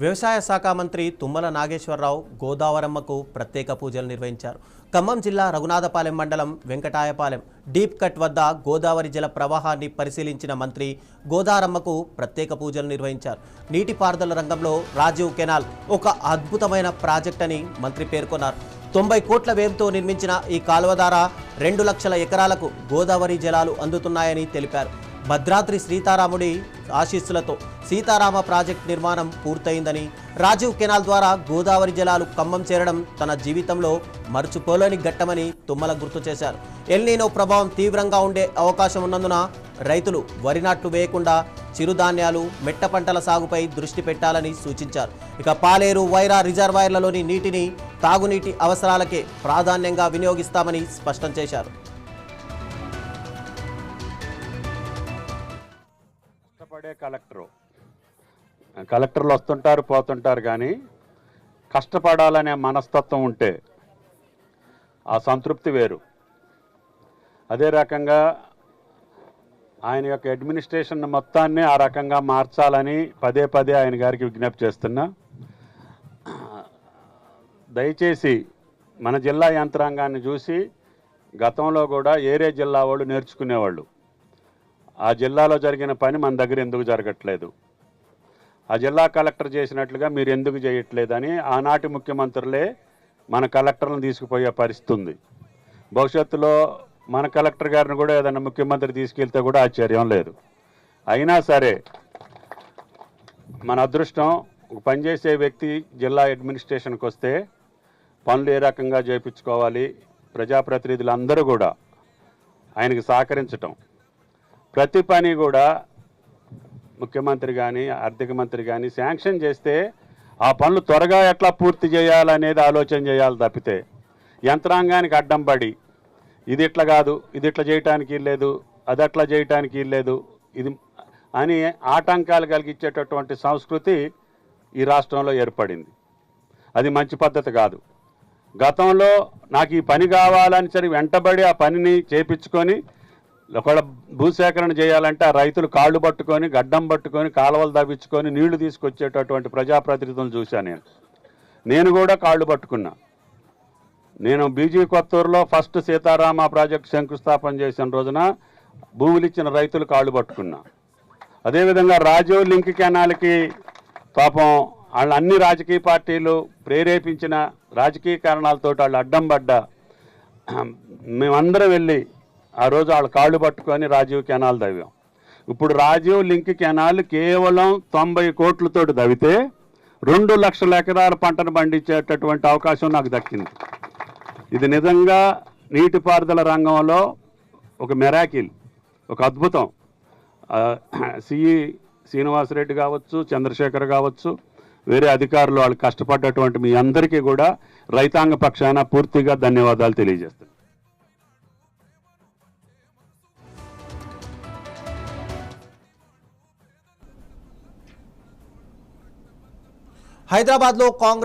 వ్యవసాయ శాఖ మంత్రి తుమ్మల నాగేశ్వరరావు గోదావరమ్మకు ప్రత్యేక పూజలు నిర్వహించారు. ఖమ్మం జిల్లా రఘునాథపాలెం మండలం వెంకటాయపాలెం డీప్ కట్ వద్ద గోదావరి జల ప్రవాహాన్ని పరిశీలించిన మంత్రి గోదావరమ్మకు ప్రత్యేక పూజలు నిర్వహించారు. నీటిపారుదల రంగంలో రాజీవ్ కెనాల్ ఒక అద్భుతమైన ప్రాజెక్ట్ అని మంత్రి పేర్కొన్నారు. 90 కోట్ల వ్యయంతో నిర్మించిన ఈ కాలువ ద్వారా 2 లక్షల ఎకరాలకు గోదావరి జలాలు అందుతున్నాయని తెలిపారు. భద్రాద్రి సీతారాముడి ఆశీస్సులతో సీతారామ ప్రాజెక్టు నిర్మాణం పూర్తయిందని, రాజీవ్ కెనాల్ ద్వారా గోదావరి జలాలు ఖమ్మం చేరడం తన జీవితంలో మర్చిపోలేని ఘట్టమని తుమ్మల గుర్తు చేశారు. ఎల్నీనో ప్రభావం తీవ్రంగా ఉండే అవకాశం ఉన్నందున రైతులు వరి నాట్లు వేయకుండా చిరుధాన్యాలు, మెట్ట పంటల సాగుపై దృష్టి పెట్టాలని సూచించారు. ఇక పాలేరు, వైరా రిజర్వాయర్లలోని నీటిని తాగునీటి అవసరాలకే ప్రాధాన్యంగా వినియోగిస్తామని స్పష్టం చేశారు. కష్టపడే కలెక్టర్లు వస్తుంటారు పోతుంటారు, కానీ కష్టపడాలనే మనస్తత్వం ఉంటే ఆ సంతృప్తి వేరు. అదే రకంగా ఆయన యొక్క అడ్మినిస్ట్రేషన్ మొత్తాన్ని ఆ రకంగా మార్చాలని పదే పదే ఆయన గారికి విజ్ఞప్తి చేస్తున్నా. దయచేసి మన జిల్లా యంత్రాంగాన్ని చూసి గతంలో కూడా ఏరే జిల్లా వాళ్ళు నేర్చుకునేవాళ్ళు. ఆ జిల్లాలో జరిగిన పని మన దగ్గర ఎందుకు జరగట్లేదు, ఆ జిల్లా కలెక్టర్ చేసినట్లుగా మీరు ఎందుకు చేయట్లేదని ఆనాటి ముఖ్యమంత్రులే మన కలెక్టర్లను తీసుకుపోయే పరిస్థితి ఉంది. భవిష్యత్తులో మన కలెక్టర్ గారిని కూడా ఏదైనా ముఖ్యమంత్రి తీసుకెళ్తే కూడా ఆశ్చర్యం లేదు. అయినా సరే మన అదృష్టం, పనిచేసే వ్యక్తి జిల్లా అడ్మినిస్ట్రేషన్కి వస్తే పనులు ఏ రకంగా చేయించుకోవాలి, ప్రజాప్రతినిధులు అందరూ కూడా ఆయనకి సహకరించటం, ప్రతి పని కూడా ముఖ్యమంత్రి కానీ ఆర్థిక మంత్రి కానీ శాంక్షన్ చేస్తే ఆ పనులు త్వరగా ఎట్లా పూర్తి చేయాలనేది ఆలోచన చేయాలి తప్పితే యంత్రాంగానికి అడ్డం పడి ఇది ఇట్లా కాదు, ఇది ఇట్లా చేయటానికి లేదు, అది అట్లా చేయటానికి లేదు ఇది అని ఆటంకాలు కలిగించేటటువంటి సంస్కృతి ఈ రాష్ట్రంలో ఏర్పడింది. అది మంచి పద్ధతి కాదు. గతంలో నాకు ఈ పని కావాలని సరి వెంటబడి ఆ పనిని చేపించుకొని ఒకవేళ భూసేకరణ చేయాలంటే ఆ రైతులు కాళ్ళు పట్టుకొని గడ్డం పట్టుకొని కాలువలు తవ్వించుకొని నీళ్లు తీసుకొచ్చేటటువంటి ప్రజాప్రతినిధులను చూశాను. నేను కూడా కాళ్ళు పట్టుకున్నా. నేను బీజీ కొత్తూరులో ఫస్ట్ సీతారామ ప్రాజెక్టు శంకుస్థాపన చేసిన రోజున భూములు ఇచ్చిన రైతులు కాళ్ళు పట్టుకున్నా. అదేవిధంగా రాజీవ్ లింక్ కెనాల్కి పాపం వాళ్ళు అన్ని రాజకీయ పార్టీలు ప్రేరేపించిన రాజకీయ కారణాలతో వాళ్ళు అడ్డం పడ్డా మేమందరం వెళ్ళి ఆ రోజు వాళ్ళ కాళ్ళు పట్టుకొని రాజీవ్ కెనాల్ తవ్వాం. ఇప్పుడు రాజీవ్ లింక్ కెనాల్ కేవలం 90 కోట్లతో తవ్వితే 2 లక్షల ఎకరాల పంటను పండించేటటువంటి అవకాశం నాకు దక్కింది. ఇది నిజంగా నీటిపారుదల రంగంలో ఒక మెరాకిల్, ఒక అద్భుతం. సిఈ శ్రీనివాసరెడ్డి కావచ్చు, చంద్రశేఖర్ కావచ్చు, వేరే అధికారులు వాళ్ళు కష్టపడ్డటువంటి మీ అందరికీ కూడా రైతాంగ పక్షాన పూర్తిగా ధన్యవాదాలు తెలియజేస్తాను. హైదరాబాద్లో కాంగ్రెస్